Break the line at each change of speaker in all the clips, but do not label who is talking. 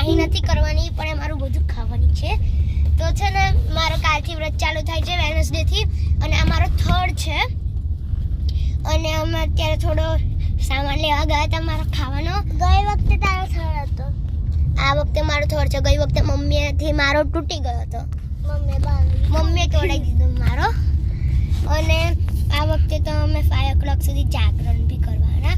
આગાહી નથી કરવાની પણ મારું બધું ખાવાની છે તો છે ને મારો કાલથી વ્રત ચાલુ થાય છે વેનસડે થી અને આ મારો થર્ડ છે અને અમે અત્યારે થોડો સામાન લેવા ગયા હતા મારો ખાવાનો ગઈ વખતે તારો થર્ડ હતો આ વખતે મારો થર્ડ છે ગઈ વખતે મમ્મીથી મારો તૂટી ગયો હતો મમ્મીએ તોડાવી દીધો મારો અને આ વખતે તો અમે 5 o'clock સુધી જાગરણ બી કરવાના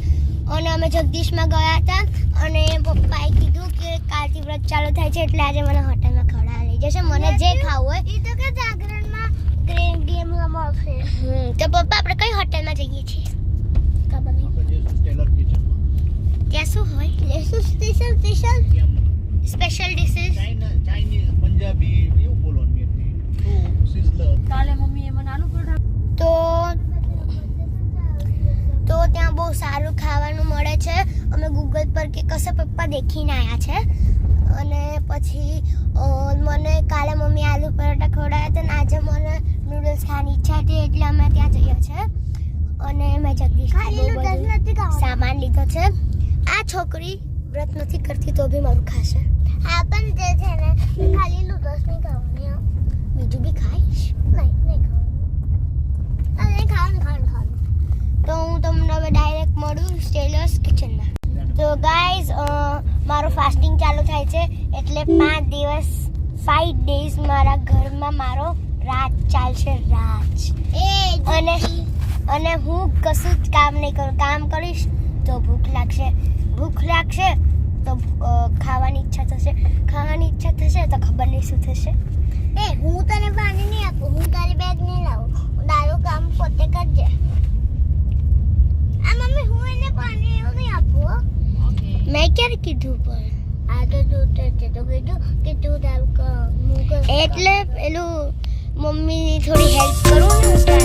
અને અમે જગદીશમાં ગયા હતા અને પપ્પાએ કીધું કે કાલથી વ્રત ચાલુ થાય છે એટલે આજે મને હોટલમાં ખવડાવવા લઈ જશે મને જે ખાવું હોય એ તો કે જાગરણમાં ગેમ મળશે તો પપ્પા આપણે કઈ હોટલમાં જઈએ છીએ ખબર નહીં ત્યાં શું હોય સ્પેશિયલ ડિશિસ
ચાઇનીઝ પંજાબી એવું બોલવાનું સિઝલર
કાલે મમ્મીએ મને આલુ પરોઠા
તો ત્યાં બહુ સારું ખાવાનું મળે છે અમે ગૂગલ પર કે કશે પપ્પા દેખીને આવ્યા છે અને પછી મને કાલે મમ્મી આલુ પરોઠા ખવડાવ્યા હતા અને આજે મને નૂડલ્સ ખાવાની ઈચ્છા હતી એટલે અમે ત્યાં જઈએ છીએ અને મેં જગદીશ સામાન લીધો છે આ છોકરી વ્રત નથી કરતી તો બી મારું ખાશે હા પણ જે છે ને ખાલી નૂડલ્સ નહીં ખાવાની બીજું બી ખાઈશ નહીં ખાવાનું તો હું તમને હવે ડાયરેક્ટ મળું સ્ટેલર્સ કિચનમાં તો ગાઈઝ મારું ફાસ્ટિંગ ચાલુ થાય છે એટલે 5 દિવસ 5 ડેઝ મારા ઘરમાં મારો રાત ચાલશે રાજ અને હું કશું જ કામ નહીં કરું કામ કરીશ તો ભૂખ લાગશે તો ખાવાની ઈચ્છા થશે તો ખબર નહીં શું થશે હું તને પાણી નહીં આપું હું તારી બેગ નહીં લાવું તારું કામ પોતે કરજે મમ્મી હું એને પાણી એવું નહીં આપું મેં ક્યારે કીધું પણ આ તો તું કીધું કે તું તારું એટલે પેલું મમ્મીની થોડી હેલ્પ કરું ને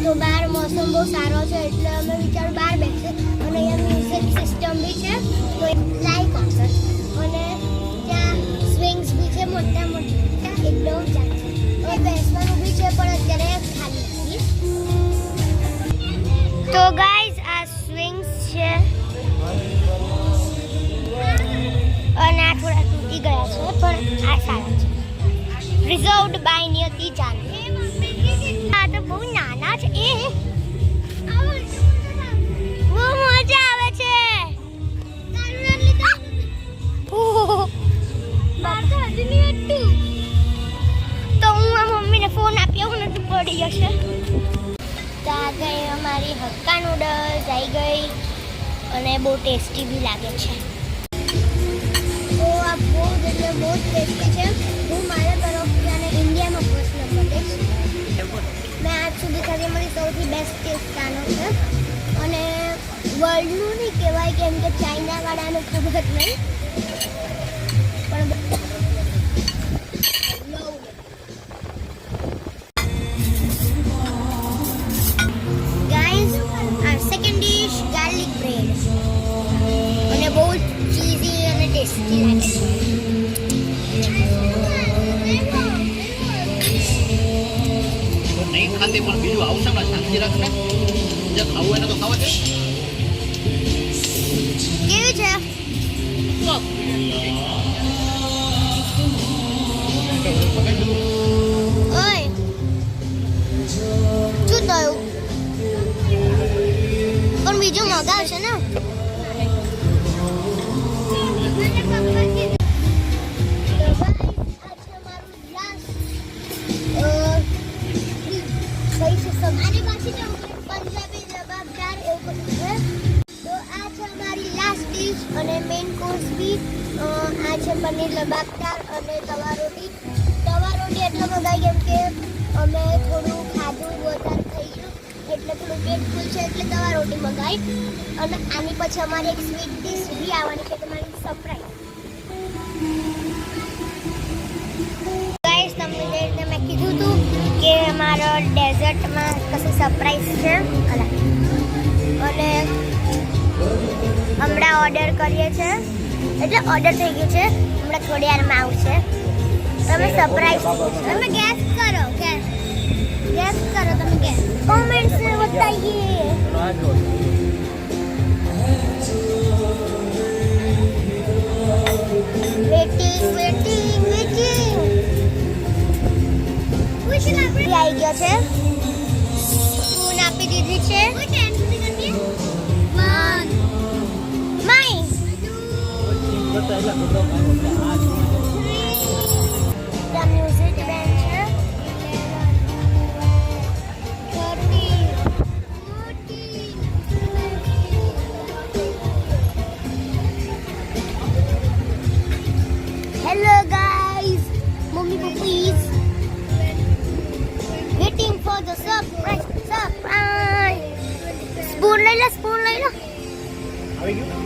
તો બહાર મોસમ બહુ સારો છે એટલે અમે વિચારું બહાર બેસીએ અને અહીંયા મ્યુઝિક સિસ્ટમ બી છે તો લાઈવ કોન્સર્ટ અને ત્યાં સ્વિંગ્સ બી છે મોટા એકદમ ચાલશે એ બેસવાનું બી છે પણ અત્યારે ખાલી નથી તો ગાઈઝ આ સ્વિંગ્સ છે અને આ થોડા તૂટી ગયા છે પણ આ સારા છે રિઝર્વડ બાય નિયતિ જાન આ તો બહુ નાના છે એ બહુ મજા આવે છે તો હું આ મમ્મીને ફોન આપ્યો હું નથી પડી જશે તો આ ગઈ અમારી હક્કા નૂડલ્સ આવી ગઈ અને બહુ ટેસ્ટી બી લાગે છે તો આ બહુ ટેસ્ટી છે હું મારા તરફથી અને ઇન્ડિયામાં ફર્સ્ટ નંબર દઈશ મેં આજ સુધી ખાધી મારી સૌથી બેસ્ટ ટેસ્ટ આનો છે વર્લ્ડનું નહીં કહેવાય કેમ કે ચાઇના વાળાને ખબર નહીં પણ guys our second dish garlic bread અને બહુ ચીઝી અને ટેસ્ટી લાગે છે
તો નહીં ખાતી પણ બીજું આવશે ને શાંતિ રાખને જે ખાવું એને તો ખાવા છે
કેવી છે ઓય શું થયું પણ બીજું મગાવશે ને અને મેઇન કોર્સ બી આ છે પનીર લબાબદાર અને તવા રોટી એટલે મગાઈ કેમ કે અમે થોડું ખાધું વધારે થઈ ગયું એટલે થોડું પેટ ફૂલ છે એટલે તવા રોટી મગાઈ અને આની પછી અમારી એક સ્વીટ ડીશ બી આવવાની છે તમારી સરપ્રાઈઝ ગાઈસ તમને જે રીતે મેં કીધું હતું કે અમારો ડેઝર્ટમાં કશું સરપ્રાઈઝ છે અને હમણાં ઓર્ડર કરીએ છે એટલે ઓર્ડર થઈ ગયું છે હમણાં થોડી વારમાં આવશે તમે સરપ્રાઈઝ તમે ગેસ કરો તમે ગેસ કોમેન્ટ્સ में बताइए વેટિંગ કુછ ના આવી ગયો છે સ્પૂન આપી દીધી છે મ્યુઝિક બેન્ડ છે 30 હેલો ગાઈઝ મમ્મી પપ્પીઝ waiting for the surprise spoon લઈ લો
આવી ગયું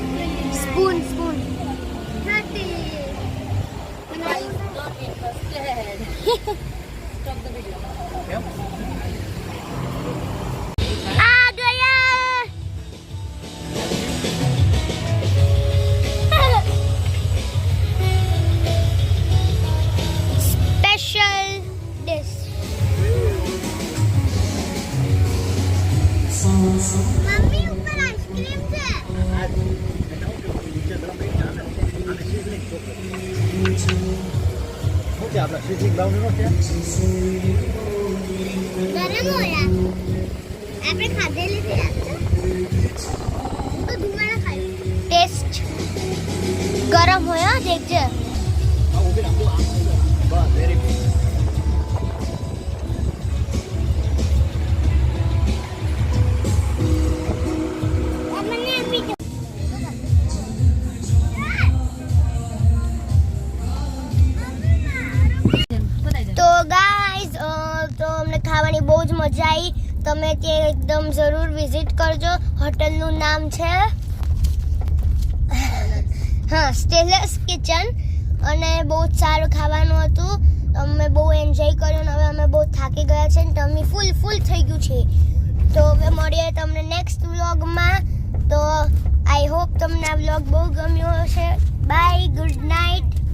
સ્પૂન
કેમ
आ गया स्पेशल डिश मम्मी ऊपर आइसक्रीम છે
આપણા સિઝિંગ બ્રાઉની નો છે
ગરમ હોયા આપણે ખાધેલી છે તો ધુમાડા ખાઈ ટેસ્ટ ગરમ હોયા દેખજે
આ ઉભી રાખો બસ વેરી ગુડ
મને આપી દો તો ગાઈઝ તો અમને ખાવાની બહુ જ મજા આવી તમે ત્યાં એકદમ જરૂર વિઝિટ કરજો હોટલનું નામ છે હા સ્ટેલસ કિચન અને બહુ જ સારું ખાવાનું હતું અમે બહુ એન્જોય કર્યું અને હવે અમે બહુ થાકી ગયા છે અને તમે ફૂલ થઈ ગયું છે તો હવે મળીએ તમને નેક્સ્ટ વ્લોગમાં તો આઈ હોપ તમને આ વ્લોગ બહુ ગમ્યો હશે બાય ગુડ નાઇટ